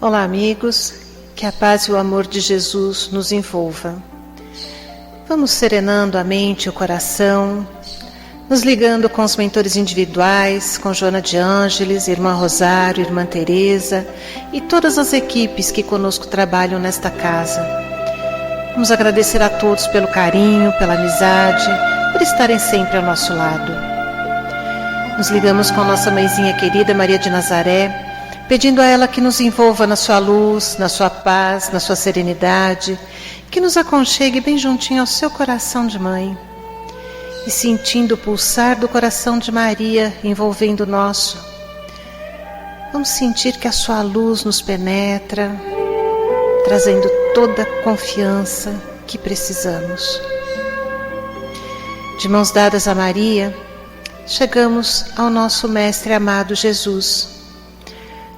Olá, amigos, que a paz e o amor de Jesus nos envolva. Vamos serenando a mente e o coração, nos ligando com os mentores individuais, com Joana de Ângeles, Irmã Rosário, Irmã Teresa e todas as equipes que conosco trabalham nesta casa. Vamos agradecer a todos pelo carinho, pela amizade, por estarem sempre ao nosso lado. Nos ligamos com a nossa mãezinha querida Maria de Nazaré, pedindo a ela que nos envolva na sua luz, na sua paz, na sua serenidade, que nos aconchegue bem juntinho ao seu coração de mãe. E sentindo o pulsar do coração de Maria envolvendo o nosso, vamos sentir que a sua luz nos penetra, trazendo toda a confiança que precisamos. De mãos dadas a Maria, chegamos ao nosso Mestre amado Jesus.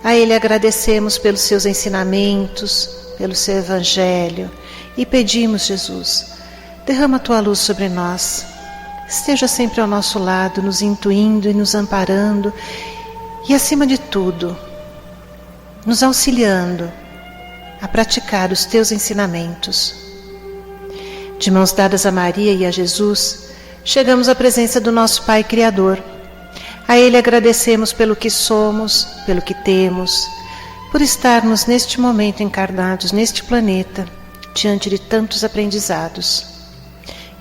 A Ele agradecemos pelos seus ensinamentos, pelo seu Evangelho e pedimos, Jesus, derrama a tua luz sobre nós, esteja sempre ao nosso lado, nos intuindo e nos amparando e, acima de tudo, nos auxiliando a praticar os teus ensinamentos. De mãos dadas a Maria e a Jesus, chegamos à presença do nosso Pai Criador. A Ele agradecemos pelo que somos, pelo que temos, por estarmos neste momento encarnados neste planeta, diante de tantos aprendizados.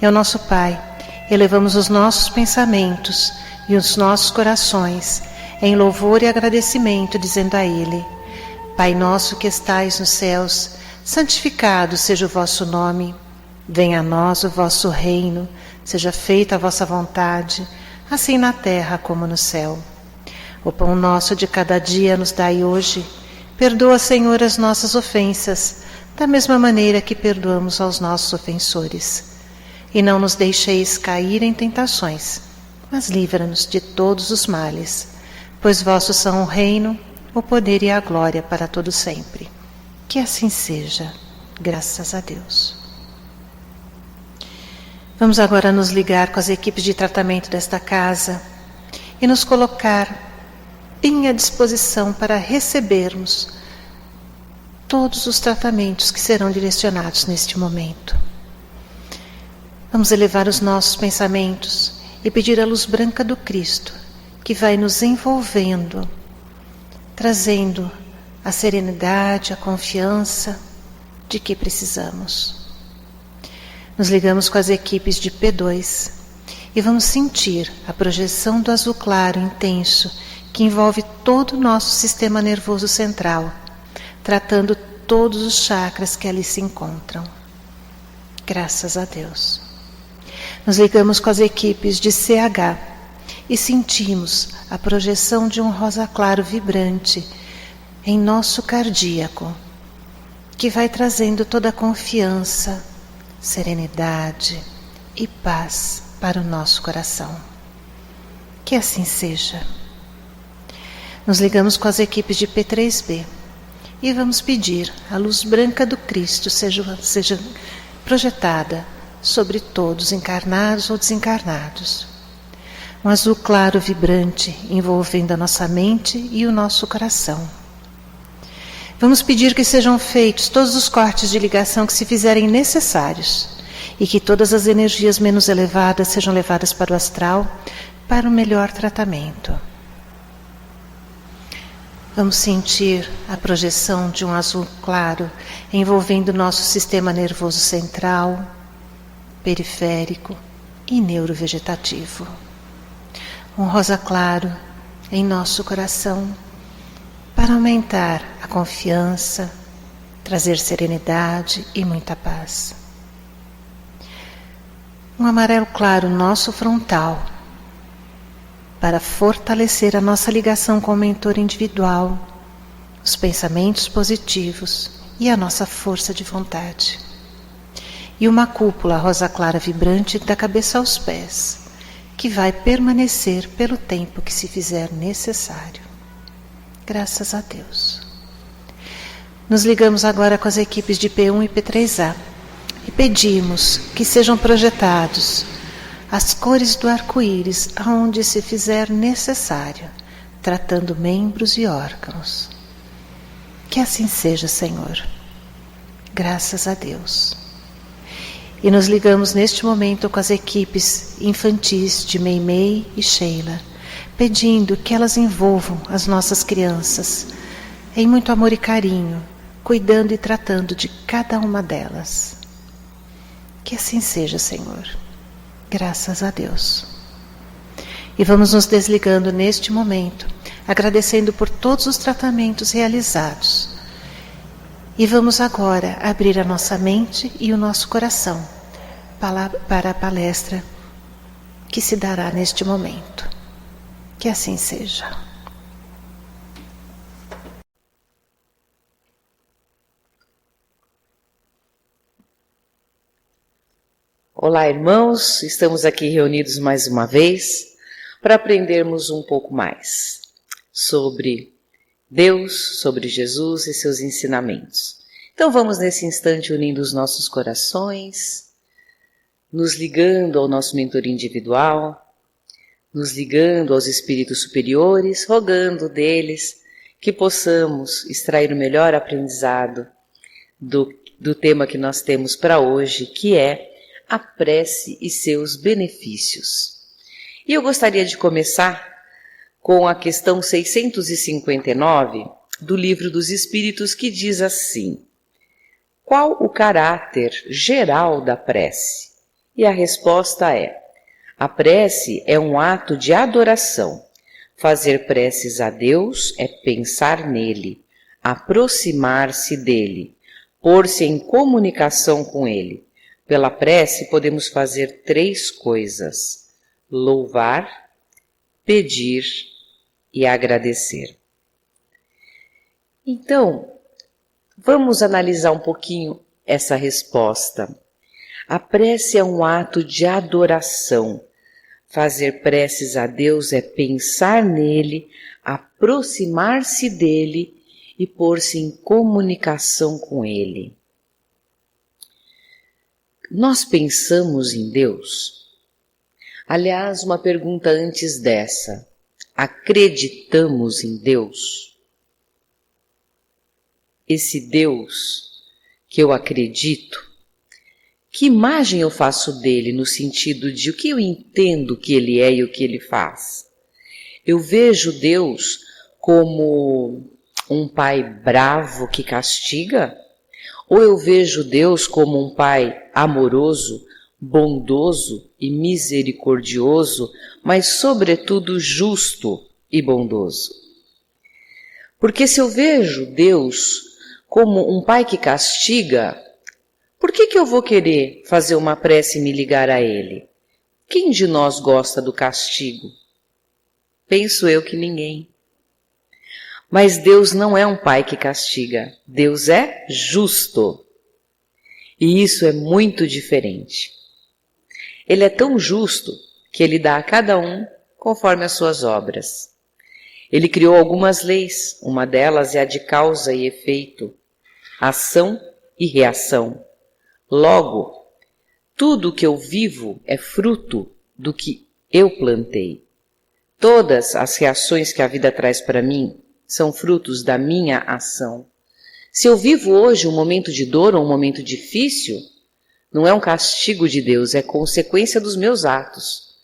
E ao nosso Pai, elevamos os nossos pensamentos e os nossos corações em louvor e agradecimento, dizendo a Ele: Pai nosso que estais nos céus, santificado seja o vosso nome. Venha a nós o vosso reino, seja feita a vossa vontade, assim na terra como no céu. O pão nosso de cada dia nos dai hoje. Perdoa, Senhor, as nossas ofensas, da mesma maneira que perdoamos aos nossos ofensores. E não nos deixeis cair em tentações, mas livra-nos de todos os males, pois vossos são o reino, o poder e a glória para todo sempre. Que assim seja, graças a Deus. Vamos agora nos ligar com as equipes de tratamento desta casa e nos colocar bem à disposição para recebermos todos os tratamentos que serão direcionados neste momento. Vamos elevar os nossos pensamentos e pedir a luz branca do Cristo, que vai nos envolvendo, trazendo a serenidade, a confiança de que precisamos. Nos ligamos com as equipes de P2 e vamos sentir a projeção do azul claro intenso que envolve todo o nosso sistema nervoso central, tratando todos os chakras que ali se encontram. Graças a Deus. Nos ligamos com as equipes de CH e sentimos a projeção de um rosa claro vibrante em nosso cardíaco, que vai trazendo toda a confiança, serenidade e paz para o nosso coração. Que assim seja. Nos ligamos com as equipes de P3B e vamos pedir a luz branca do Cristo seja projetada sobre todos, encarnados ou desencarnados. Um azul claro vibrante envolvendo a nossa mente e o nosso coração. Vamos pedir que sejam feitos todos os cortes de ligação que se fizerem necessários e que todas as energias menos elevadas sejam levadas para o astral para o melhor tratamento. Vamos sentir a projeção de um azul claro envolvendo o nosso sistema nervoso central, periférico e neurovegetativo. Um rosa claro em nosso coração para aumentar a confiança, trazer serenidade e muita paz. Um amarelo claro no nosso frontal para fortalecer a nossa ligação com o mentor individual, os pensamentos positivos e a nossa força de vontade. E uma cúpula rosa clara vibrante da cabeça aos pés, que vai permanecer pelo tempo que se fizer necessário. Graças a Deus. Nos ligamos agora com as equipes de P1 e P3A e pedimos que sejam projetados as cores do arco-íris aonde se fizer necessário, tratando membros e órgãos. Que assim seja, Senhor. Graças a Deus. E nos ligamos neste momento com as equipes infantis de Meimei e Sheila, pedindo que elas envolvam as nossas crianças em muito amor e carinho, cuidando e tratando de cada uma delas. Que assim seja, Senhor. Graças a Deus. E vamos nos desligando neste momento, agradecendo por todos os tratamentos realizados. E vamos agora abrir a nossa mente e o nosso coração para a palestra que se dará neste momento. Que assim seja. Olá, irmãos, estamos aqui reunidos mais uma vez para aprendermos um pouco mais sobre Deus, sobre Jesus e seus ensinamentos. Então vamos nesse instante unindo os nossos corações, nos ligando ao nosso mentor individual, nos ligando aos espíritos superiores, rogando deles que possamos extrair o melhor aprendizado do tema que nós temos para hoje, que é a prece e seus benefícios. E eu gostaria de começar com a questão 659 do Livro dos Espíritos, que diz assim: qual o caráter geral da prece? E a resposta é: a prece é um ato de adoração. Fazer preces a Deus é pensar nele, aproximar-se dele, pôr-se em comunicação com ele. Pela prece podemos fazer 3 coisas: louvar, pedir e agradecer. Então, vamos analisar um pouquinho essa resposta. A prece é um ato de adoração. Fazer preces a Deus é pensar nele, aproximar-se dele e pôr-se em comunicação com ele. Nós pensamos em Deus? Aliás, uma pergunta antes dessa: acreditamos em Deus? Esse Deus que eu acredito, que imagem eu faço dele no sentido de o que eu entendo que ele é e o que ele faz? Eu vejo Deus como um pai bravo que castiga? Ou eu vejo Deus como um pai amoroso, bondoso e misericordioso, mas sobretudo justo e bondoso? Porque se eu vejo Deus como um pai que castiga, por que eu vou querer fazer uma prece e me ligar a ele? Quem de nós gosta do castigo? Penso eu que ninguém. Mas Deus não é um pai que castiga. Deus é justo. E isso é muito diferente. Ele é tão justo que ele dá a cada um conforme as suas obras. Ele criou algumas leis. Uma delas é a de causa e efeito, ação e reação. Logo, tudo que eu vivo é fruto do que eu plantei. Todas as reações que a vida traz para mim são frutos da minha ação. Se eu vivo hoje um momento de dor ou um momento difícil, não é um castigo de Deus, é consequência dos meus atos.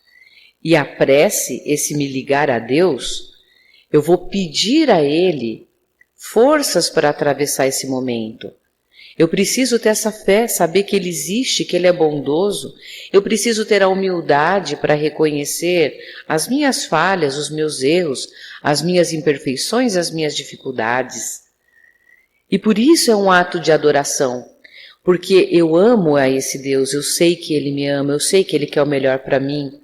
E a prece, esse me ligar a Deus, eu vou pedir a Ele forças para atravessar esse momento. Eu preciso ter essa fé, saber que Ele existe, que Ele é bondoso. Eu preciso ter a humildade para reconhecer as minhas falhas, os meus erros, as minhas imperfeições, as minhas dificuldades. E por isso é um ato de adoração, porque eu amo a esse Deus, eu sei que Ele me ama, eu sei que Ele quer o melhor para mim.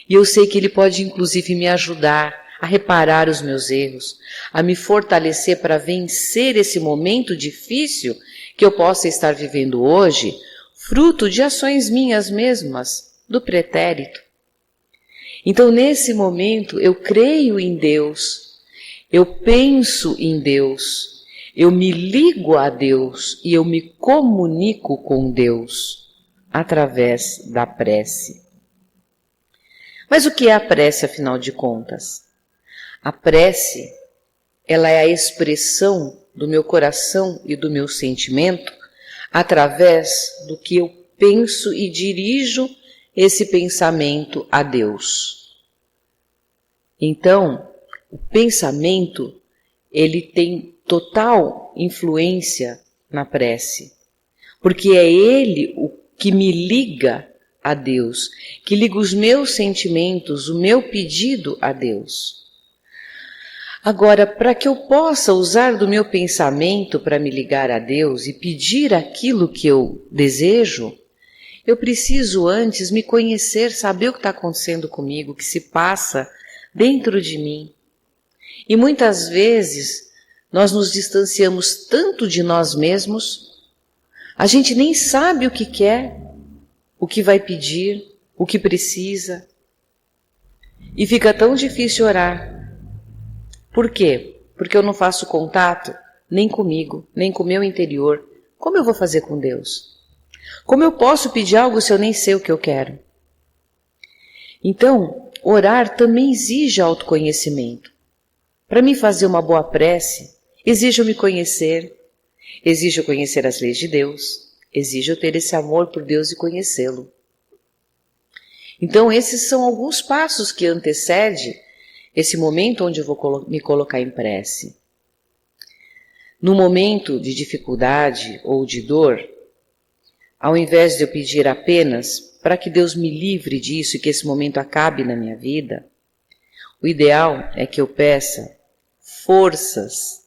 E eu sei que Ele pode inclusive me ajudar a reparar os meus erros, a me fortalecer para vencer esse momento difícil que eu possa estar vivendo hoje, fruto de ações minhas mesmas, do pretérito. Então, nesse momento, eu creio em Deus, eu penso em Deus, eu me ligo a Deus e eu me comunico com Deus através da prece. Mas o que é a prece, afinal de contas? A prece, ela é a expressão do meu coração e do meu sentimento através do que eu penso e dirijo esse pensamento a Deus. Então, o pensamento, ele tem total influência na prece, porque é ele o que me liga a Deus, que liga os meus sentimentos, o meu pedido a Deus. Agora, para que eu possa usar do meu pensamento para me ligar a Deus e pedir aquilo que eu desejo, eu preciso antes me conhecer, saber o que está acontecendo comigo, o que se passa dentro de mim. E muitas vezes nós nos distanciamos tanto de nós mesmos, a gente nem sabe o que quer, o que vai pedir, o que precisa. E fica tão difícil orar. Por quê? Porque eu não faço contato nem comigo, nem com o meu interior. Como eu vou fazer com Deus? Como eu posso pedir algo se eu nem sei o que eu quero? Então, orar também exige autoconhecimento. Para mim fazer uma boa prece, exige eu me conhecer, exige eu conhecer as leis de Deus, exige eu ter esse amor por Deus e conhecê-lo. Então, esses são alguns passos que antecedem esse momento onde eu vou me colocar em prece. No momento de dificuldade ou de dor, ao invés de eu pedir apenas para que Deus me livre disso e que esse momento acabe na minha vida, o ideal é que eu peça forças,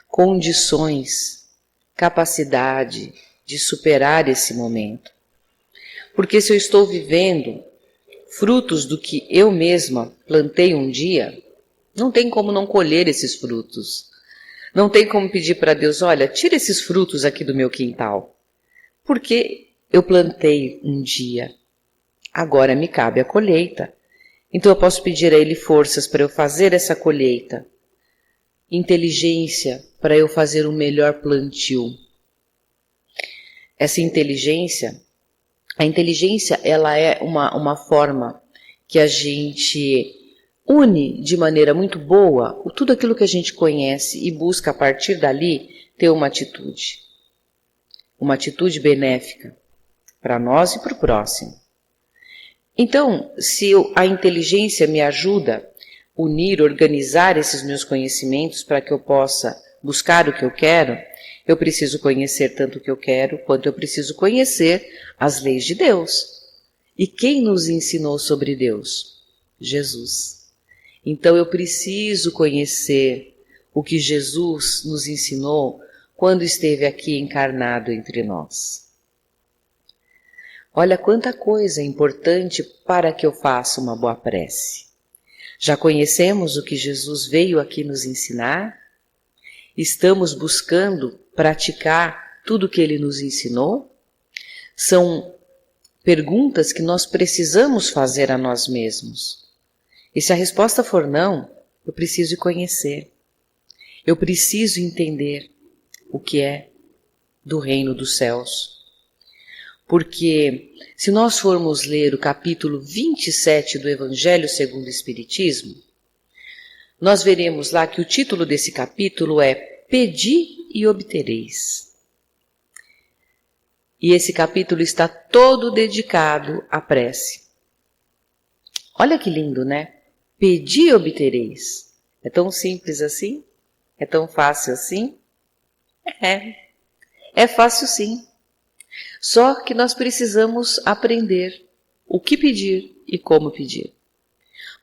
condições, capacidade de superar esse momento. Porque se eu estou vivendo frutos do que eu mesma plantei um dia, não tem como não colher esses frutos. Não tem como pedir para Deus, olha, tira esses frutos aqui do meu quintal. Porque eu plantei um dia, agora me cabe a colheita. Então eu posso pedir a Ele forças para eu fazer essa colheita, inteligência para eu fazer um melhor plantio. Essa inteligência, a inteligência ela é uma forma que a gente une de maneira muito boa tudo aquilo que a gente conhece e busca a partir dali ter uma atitude benéfica para nós e para o próximo. Então, se a inteligência me ajuda a unir, organizar esses meus conhecimentos para que eu possa buscar o que eu quero, eu preciso conhecer tanto o que eu quero, quanto eu preciso conhecer as leis de Deus. E quem nos ensinou sobre Deus? Jesus. Então eu preciso conhecer o que Jesus nos ensinou quando esteve aqui encarnado entre nós. Olha quanta coisa importante para que eu faça uma boa prece. Já conhecemos o que Jesus veio aqui nos ensinar? Estamos buscando praticar tudo o que Ele nos ensinou? São perguntas que nós precisamos fazer a nós mesmos. E se a resposta for não, eu preciso conhecer. Eu preciso entender o que é do reino dos céus. Porque se nós formos ler o capítulo 27 do Evangelho segundo o Espiritismo, nós veremos lá que o título desse capítulo é Pedi e obtereis. E esse capítulo está todo dedicado à prece. Olha que lindo, né? Pedi e obtereis. É tão simples assim? É tão fácil assim? É fácil sim. Só que nós precisamos aprender o que pedir e como pedir.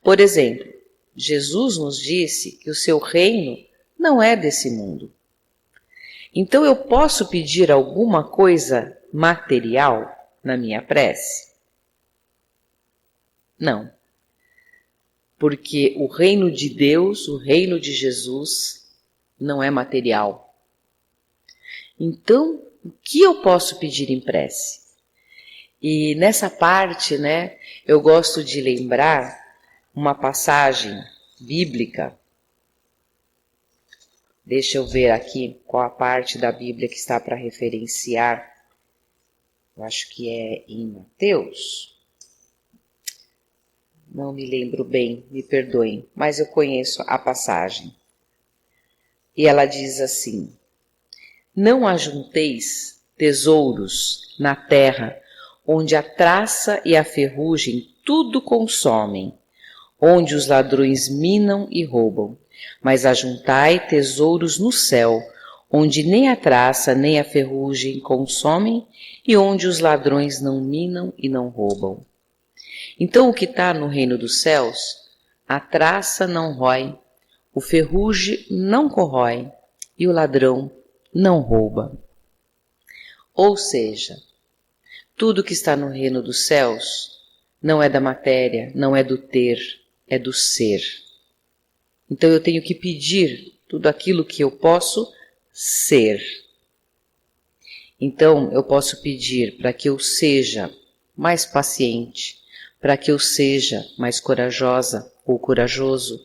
Por exemplo, Jesus nos disse que o seu reino não é desse mundo. Então eu posso pedir alguma coisa material na minha prece? Não. Porque o reino de Deus, o reino de Jesus, não é material. Então, o que eu posso pedir em prece? E nessa parte, né, eu gosto de lembrar uma passagem bíblica. Deixa eu ver aqui qual a parte da Bíblia que está para referenciar. Eu acho que é em Mateus. Não me lembro bem, me perdoem, mas eu conheço a passagem. E ela diz assim: não ajunteis tesouros na terra, onde a traça e a ferrugem tudo consomem, onde os ladrões minam e roubam, mas ajuntai tesouros no céu, onde nem a traça nem a ferrugem consomem, e onde os ladrões não minam e não roubam. Então o que está no reino dos céus, a traça não rói, o ferrugem não corrói, e o ladrão não rouba. Ou seja, tudo que está no reino dos céus não é da matéria, não é do ter, é do ser. Então eu tenho que pedir tudo aquilo que eu posso ser. Então eu posso pedir para que eu seja mais paciente, para que eu seja mais corajosa ou corajoso,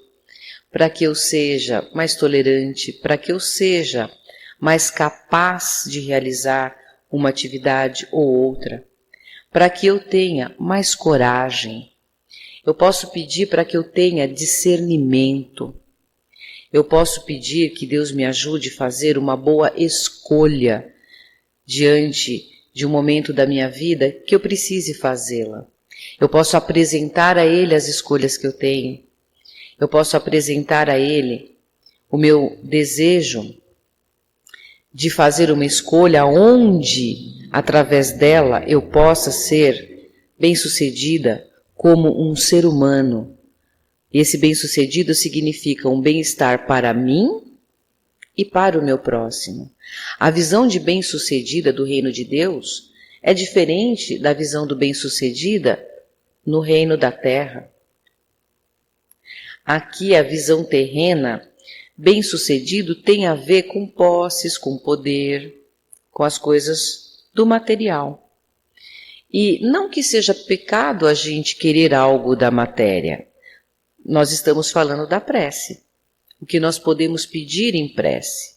para que eu seja mais tolerante, para que eu seja mais capaz de realizar uma atividade ou outra, para que eu tenha mais coragem. Eu posso pedir para que eu tenha discernimento. Eu posso pedir que Deus me ajude a fazer uma boa escolha diante de um momento da minha vida que eu precise fazê-la. Eu posso apresentar a Ele as escolhas que eu tenho. Eu posso apresentar a Ele o meu desejo de fazer uma escolha onde, através dela, eu possa ser bem-sucedida como um ser humano. Esse bem-sucedido significa um bem-estar para mim e para o meu próximo. A visão de bem-sucedida do reino de Deus é diferente da visão do bem-sucedida no reino da terra. Aqui a visão terrena, bem-sucedido, tem a ver com posses, com poder, com as coisas do material. E não que seja pecado a gente querer algo da matéria. Nós estamos falando da prece, o que nós podemos pedir em prece.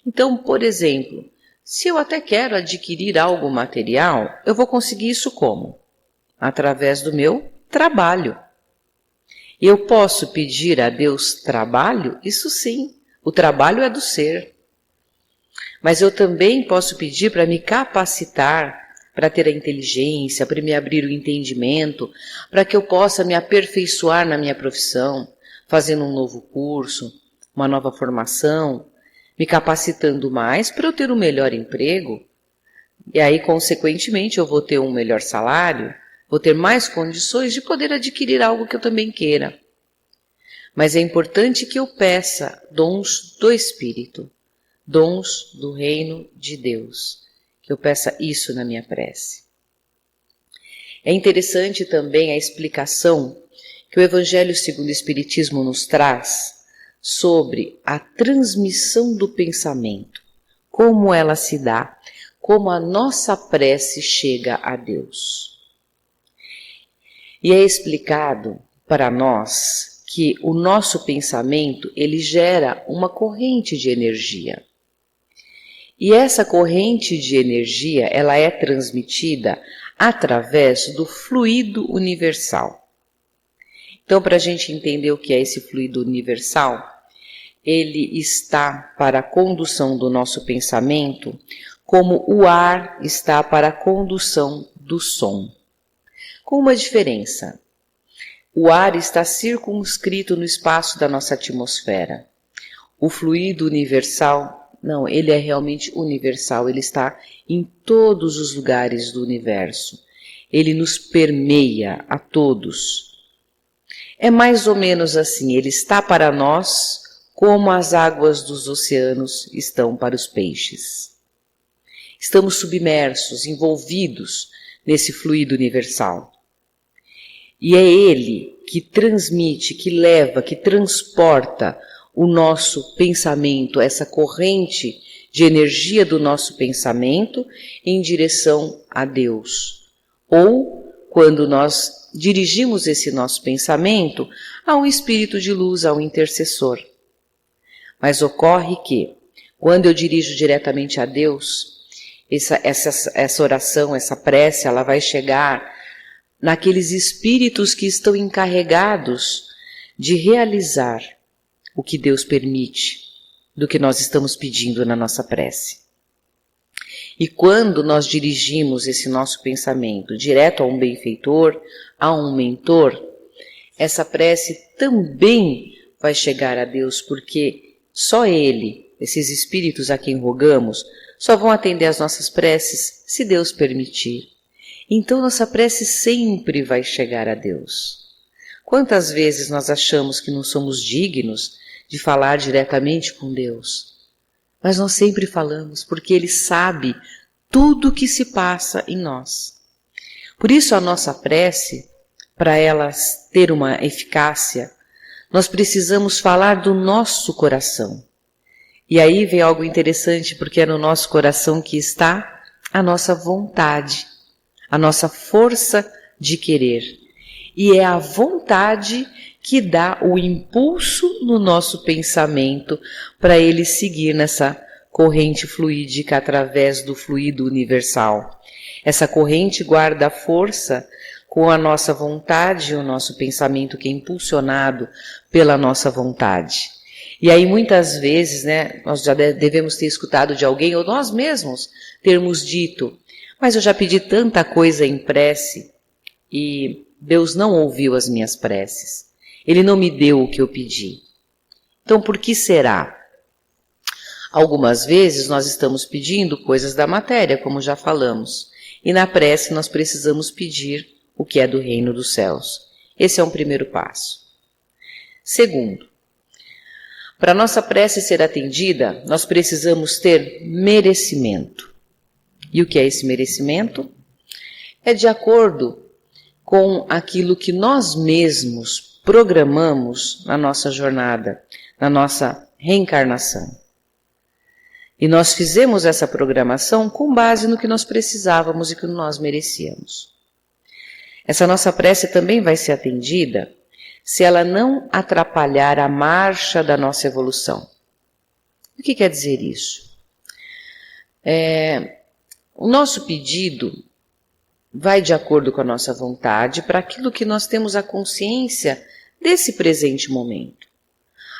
Então, por exemplo, se eu até quero adquirir algo material, eu vou conseguir isso como? Através do meu trabalho. Eu posso pedir a Deus trabalho? Isso sim, o trabalho é do ser. Mas eu também posso pedir para me capacitar, para ter a inteligência, para me abrir o entendimento, para que eu possa me aperfeiçoar na minha profissão, fazendo um novo curso, uma nova formação, me capacitando mais para eu ter um melhor emprego. E aí, consequentemente, eu vou ter um melhor salário, vou ter mais condições de poder adquirir algo que eu também queira. Mas é importante que eu peça dons do Espírito, dons do reino de Deus, que eu peça isso na minha prece. É interessante também a explicação que o Evangelho segundo o Espiritismo nos traz sobre a transmissão do pensamento, como ela se dá, como a nossa prece chega a Deus. E é explicado para nós que o nosso pensamento, ele gera uma corrente de energia. E essa corrente de energia, ela é transmitida através do fluido universal. Então, para a gente entender o que é esse fluido universal, ele está para a condução do nosso pensamento, como o ar está para a condução do som. Com uma diferença. O ar está circunscrito no espaço da nossa atmosfera. O fluido universal, não, ele é realmente universal, ele está em todos os lugares do universo. Ele nos permeia a todos. É mais ou menos assim, ele está para nós como as águas dos oceanos estão para os peixes. Estamos submersos, envolvidos nesse fluido universal. E é ele que transmite, que leva, que transporta o nosso pensamento, essa corrente de energia do nosso pensamento em direção a Deus. Ou, quando nós dirigimos esse nosso pensamento a um espírito de luz, a um intercessor. Mas ocorre que, quando eu dirijo diretamente a Deus, essa oração, essa prece, ela vai chegar naqueles espíritos que estão encarregados de realizar o que Deus permite. do que nós estamos pedindo na nossa prece. E quando nós dirigimos esse nosso pensamento direto a um benfeitor, a um mentor, essa prece também vai chegar a Deus, porque só Ele, esses espíritos a quem rogamos, só vão atender às nossas preces se Deus permitir. Então nossa prece sempre vai chegar a Deus. Quantas vezes nós achamos que não somos dignos de falar diretamente com Deus? Mas nós sempre falamos, porque Ele sabe tudo o que se passa em nós. Por isso a nossa prece, para ela ter uma eficácia, nós precisamos falar do nosso coração. E aí vem algo interessante, porque é no nosso coração que está a nossa vontade, a nossa força de querer. E é a vontade que dá o impulso no nosso pensamento para ele seguir nessa corrente fluídica através do fluido universal. Essa corrente guarda a força com a nossa vontade, o nosso pensamento que é impulsionado pela nossa vontade. E aí muitas vezes, nós já devemos ter escutado de alguém, ou nós mesmos termos dito, mas eu já pedi tanta coisa em prece e Deus não ouviu as minhas preces. Ele não me deu o que eu pedi. Então por que será? Algumas vezes nós estamos pedindo coisas da matéria, como já falamos, e na prece nós precisamos pedir o que é do reino dos céus. Esse é um primeiro passo. Segundo, para nossa prece ser atendida, nós precisamos ter merecimento. E o que é esse merecimento? É de acordo com aquilo que nós mesmos programamos na nossa jornada, na nossa reencarnação. E nós fizemos essa programação com base no que nós precisávamos e que nós merecíamos. Essa nossa prece também vai ser atendida se ela não atrapalhar a marcha da nossa evolução. O que quer dizer isso? O nosso pedido vai de acordo com a nossa vontade para aquilo que nós temos a consciência desse presente momento.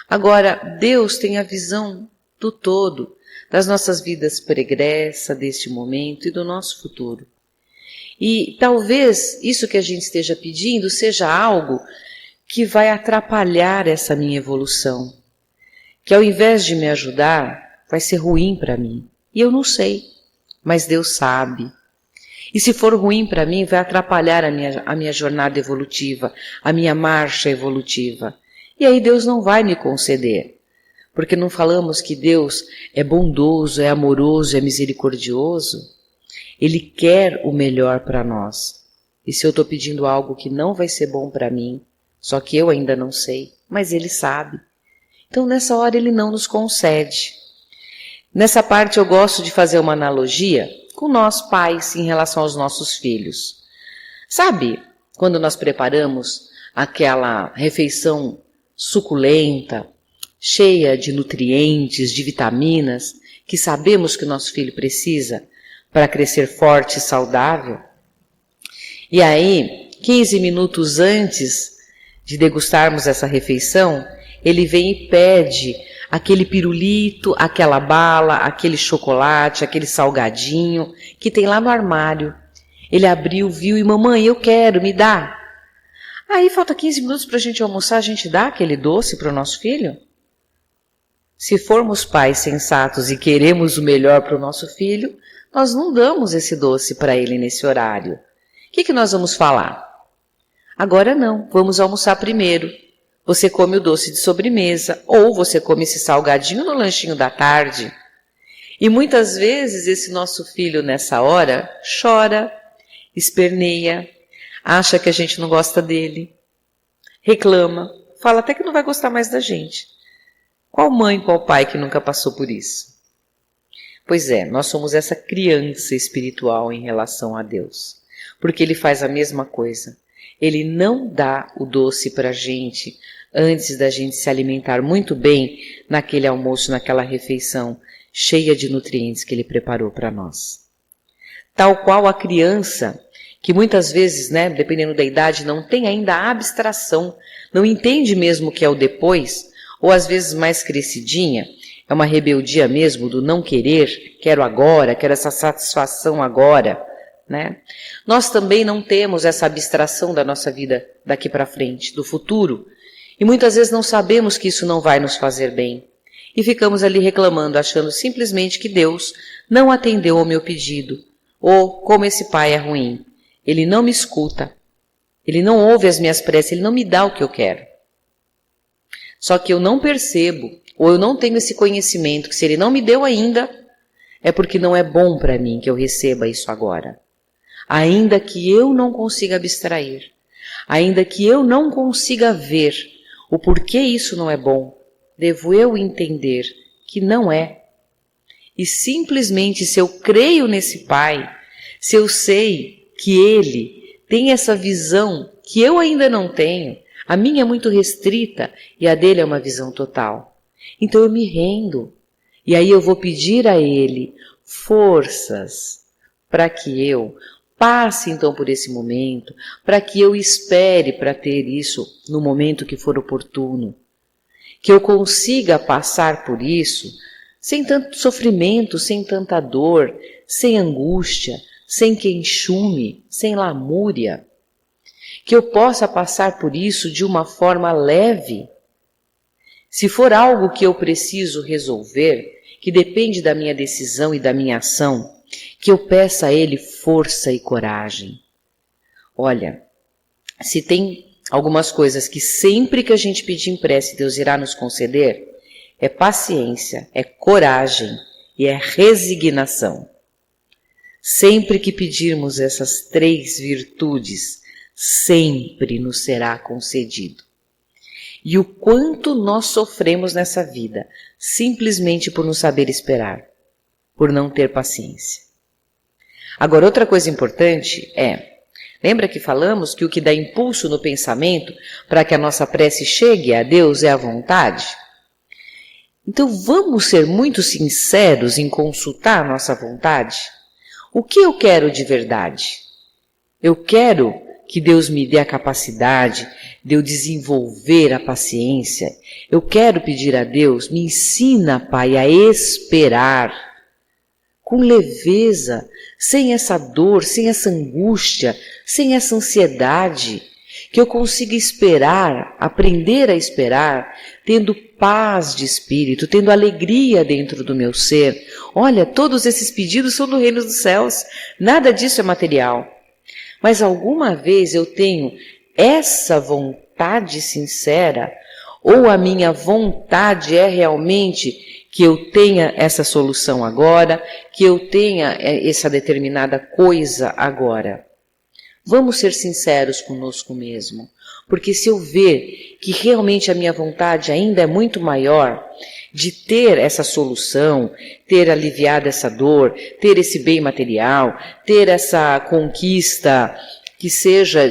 Agora, Deus tem a visão do todo, das nossas vidas pregressas, deste momento e do nosso futuro. E talvez isso que a gente esteja pedindo seja algo que vai atrapalhar essa minha evolução, que ao invés de me ajudar, vai ser ruim para mim. E eu não sei, mas Deus sabe. E se for ruim para mim, vai atrapalhar a minha jornada evolutiva, a minha marcha evolutiva. E aí Deus não vai me conceder. Porque não falamos que Deus é bondoso, é amoroso, é misericordioso? Ele quer o melhor para nós. E se eu estou pedindo algo que não vai ser bom para mim, só que eu ainda não sei, mas Ele sabe. Então nessa hora Ele não nos concede. Nessa parte eu gosto de fazer uma analogia com nós pais em relação aos nossos filhos. Sabe, quando nós preparamos aquela refeição suculenta, cheia de nutrientes, de vitaminas, que sabemos que o nosso filho precisa para crescer forte e saudável. E aí, 15 minutos antes de degustarmos essa refeição, ele vem e pede aquele pirulito, aquela bala, aquele chocolate, aquele salgadinho que tem lá no armário. Ele abriu, viu e mamãe, eu quero, me dá. Aí falta 15 minutos para a gente almoçar, a gente dá aquele doce para o nosso filho? Se formos pais sensatos e queremos o melhor para o nosso filho, nós não damos esse doce para ele nesse horário. O que nós vamos falar? Agora não, vamos almoçar primeiro. Você come o doce de sobremesa ou você come esse salgadinho no lanchinho da tarde. E muitas vezes esse nosso filho nessa hora chora, esperneia, acha que a gente não gosta dele, reclama, fala até que não vai gostar mais da gente. Qual mãe, qual pai que nunca passou por isso? Pois é, nós somos essa criança espiritual em relação a Deus, porque Ele faz a mesma coisa. Ele não dá o doce para a gente antes da gente se alimentar muito bem naquele almoço, naquela refeição cheia de nutrientes que Ele preparou para nós. Tal qual a criança, que muitas vezes, dependendo da idade, não tem ainda a abstração, não entende mesmo o que é o depois, ou às vezes mais crescidinha, É uma rebeldia mesmo do não querer, quero agora, quero essa satisfação agora, né? Nós também não temos essa abstração da nossa vida daqui para frente, do futuro, e muitas vezes não sabemos que isso não vai nos fazer bem. E ficamos ali reclamando, achando simplesmente que Deus não atendeu ao meu pedido, ou como esse pai é ruim, ele não me escuta, ele não ouve as minhas preces, ele não me dá o que eu quero. Só que eu não percebo, ou eu não tenho esse conhecimento, que se ele não me deu ainda, é porque não é bom para mim que eu receba isso agora. Ainda que eu não consiga abstrair, ainda que eu não consiga ver o porquê isso não é bom, devo eu entender que não é. E simplesmente se eu creio nesse Pai, se eu sei que Ele tem essa visão que eu ainda não tenho, a minha é muito restrita e a dele é uma visão total. Então eu me rendo. E aí eu vou pedir a Ele forças para que eu passe então por esse momento, para que eu espere para ter isso no momento que for oportuno. Que eu consiga passar por isso sem tanto sofrimento, sem tanta dor, sem angústia, sem queixume, sem lamúria. Que eu possa passar por isso de uma forma leve. Se for algo que eu preciso resolver, que depende da minha decisão e da minha ação, que eu peça a Ele força e coragem. Olha, se tem algumas coisas que sempre que a gente pedir em prece Deus irá nos conceder, é paciência, é coragem e é resignação. Sempre que pedirmos essas 3 virtudes, sempre nos será concedido. E o quanto nós sofremos nessa vida, simplesmente por não saber esperar, por não ter paciência. Agora, outra coisa importante lembra que falamos que o que dá impulso no pensamento para que a nossa prece chegue a Deus é a vontade? Então vamos ser muito sinceros em consultar a nossa vontade? O que eu quero de verdade? Eu quero que Deus me dê a capacidade de eu desenvolver a paciência. Eu quero pedir a Deus, me ensina, Pai, a esperar com leveza, sem essa dor, sem essa angústia, sem essa ansiedade, que eu consiga esperar, aprender a esperar, tendo paz de espírito, tendo alegria dentro do meu ser. Olha, todos esses pedidos são do reino dos céus, nada disso é material. Mas alguma vez eu tenho essa vontade sincera, ou a minha vontade é realmente que eu tenha essa solução agora, que eu tenha essa determinada coisa agora. Vamos ser sinceros conosco mesmo, porque se eu ver que realmente a minha vontade ainda é muito maior de ter essa solução, ter aliviado essa dor, ter esse bem material, ter essa conquista que seja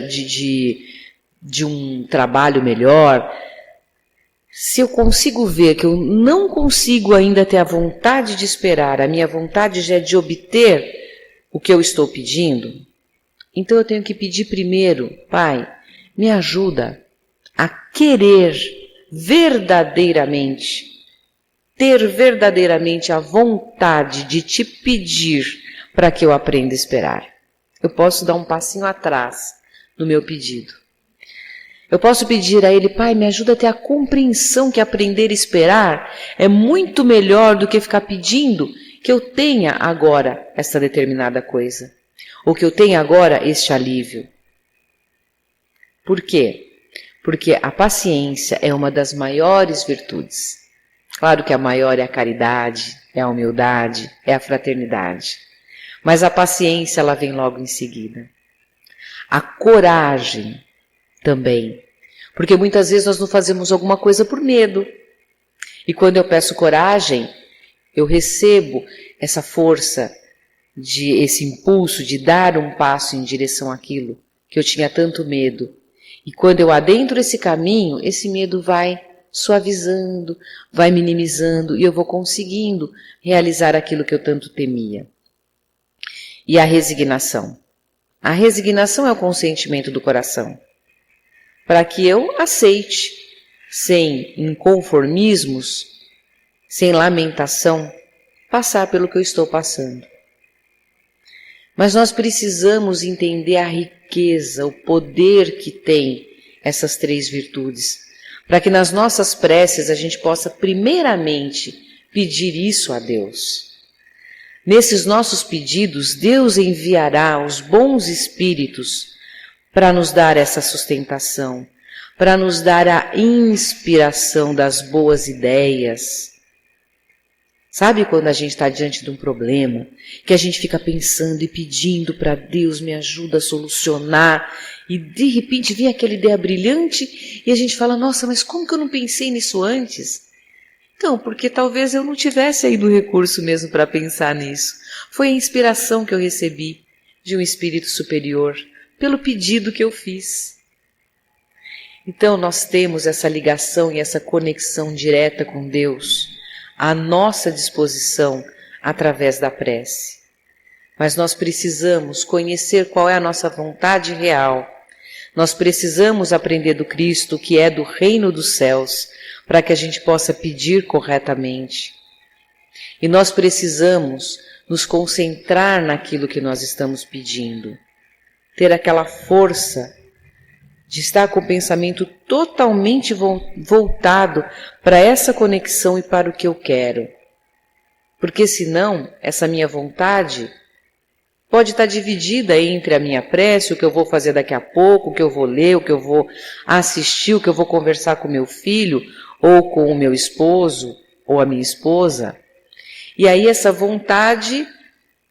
de um trabalho melhor, se eu consigo ver que eu não consigo ainda ter a vontade de esperar, a minha vontade já é de obter o que eu estou pedindo, então eu tenho que pedir primeiro, Pai, me ajuda a querer verdadeiramente, ter verdadeiramente a vontade de te pedir para que eu aprenda a esperar. Eu posso dar um passinho atrás no meu pedido. Eu posso pedir a Ele, Pai, me ajuda a ter a compreensão que aprender a esperar é muito melhor do que ficar pedindo que eu tenha agora essa determinada coisa, ou que eu tenha agora este alívio. Por quê? Porque a paciência é uma das maiores virtudes. Claro que a maior é a caridade, é a humildade, é a fraternidade. Mas a paciência, ela vem logo em seguida. A coragem também. Porque muitas vezes nós não fazemos alguma coisa por medo. E quando eu peço coragem, eu recebo essa força, esse impulso de dar um passo em direção àquilo que eu tinha tanto medo. E quando eu adentro esse caminho, esse medo vai suavizando, vai minimizando e eu vou conseguindo realizar aquilo que eu tanto temia. E a resignação. A resignação é o consentimento do coração, para que eu aceite, sem inconformismos, sem lamentação, passar pelo que eu estou passando. Mas nós precisamos entender a riqueza, o poder que tem essas 3 virtudes, para que nas nossas preces a gente possa primeiramente pedir isso a Deus. Nesses nossos pedidos, Deus enviará os bons espíritos para nos dar essa sustentação, para nos dar a inspiração das boas ideias. Sabe quando a gente está diante de um problema, que a gente fica pensando e pedindo para Deus, me ajuda a solucionar, e de repente vem aquela ideia brilhante e a gente fala, nossa, mas como que eu não pensei nisso antes? Então, porque talvez eu não tivesse aí do recurso mesmo para pensar nisso. Foi a inspiração que eu recebi de um espírito superior, pelo pedido que eu fiz. Então nós temos essa ligação e essa conexão direta com Deus à nossa disposição através da prece. Mas nós precisamos conhecer qual é a nossa vontade real. Nós precisamos aprender do Cristo, que é do reino dos céus, para que a gente possa pedir corretamente. E nós precisamos nos concentrar naquilo que nós estamos pedindo. Ter aquela força de estar com o pensamento totalmente voltado para essa conexão e para o que eu quero. Porque senão, essa minha vontade pode estar dividida entre a minha prece, o que eu vou fazer daqui a pouco, o que eu vou ler, o que eu vou assistir, o que eu vou conversar com meu filho, ou com o meu esposo, ou a minha esposa. E aí essa vontade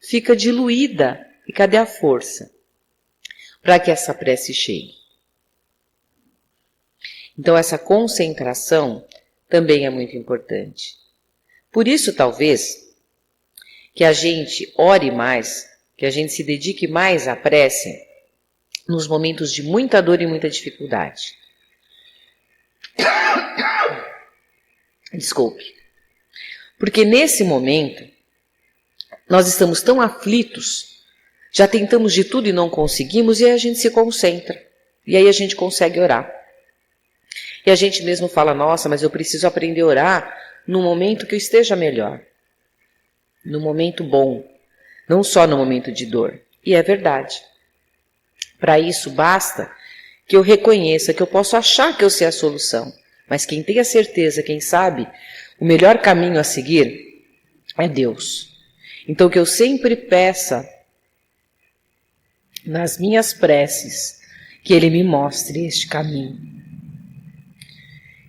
fica diluída. E cadê a força para que essa prece chegue? Então essa concentração também é muito importante. Por isso, talvez, que a gente ore mais, que a gente se dedique mais à prece nos momentos de muita dor e muita dificuldade. Desculpe. Porque nesse momento, nós estamos tão aflitos, já tentamos de tudo e não conseguimos, e aí a gente se concentra. E aí a gente consegue orar. E a gente mesmo fala, nossa, mas eu preciso aprender a orar no momento que eu esteja melhor. No momento bom. Não só no momento de dor. E é verdade. Para isso basta que eu reconheça que eu posso achar que eu sei a solução. Mas quem tem a certeza, quem sabe, o melhor caminho a seguir é Deus. Então que eu sempre peça nas minhas preces que Ele me mostre este caminho.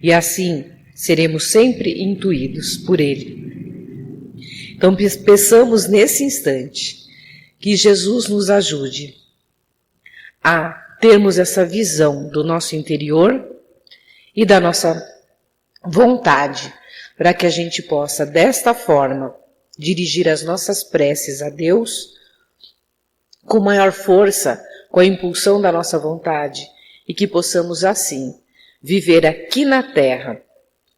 E assim seremos sempre intuídos por Ele. Então peçamos nesse instante que Jesus nos ajude a termos essa visão do nosso interior e da nossa vontade, para que a gente possa, desta forma, dirigir as nossas preces a Deus com maior força, com a impulsão da nossa vontade, e que possamos assim viver aqui na Terra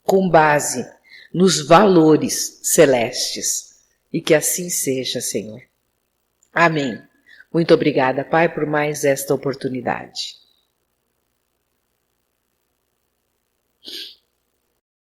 com base nos valores celestes. E que assim seja, Senhor. Amém. Muito obrigada, Pai, por mais esta oportunidade.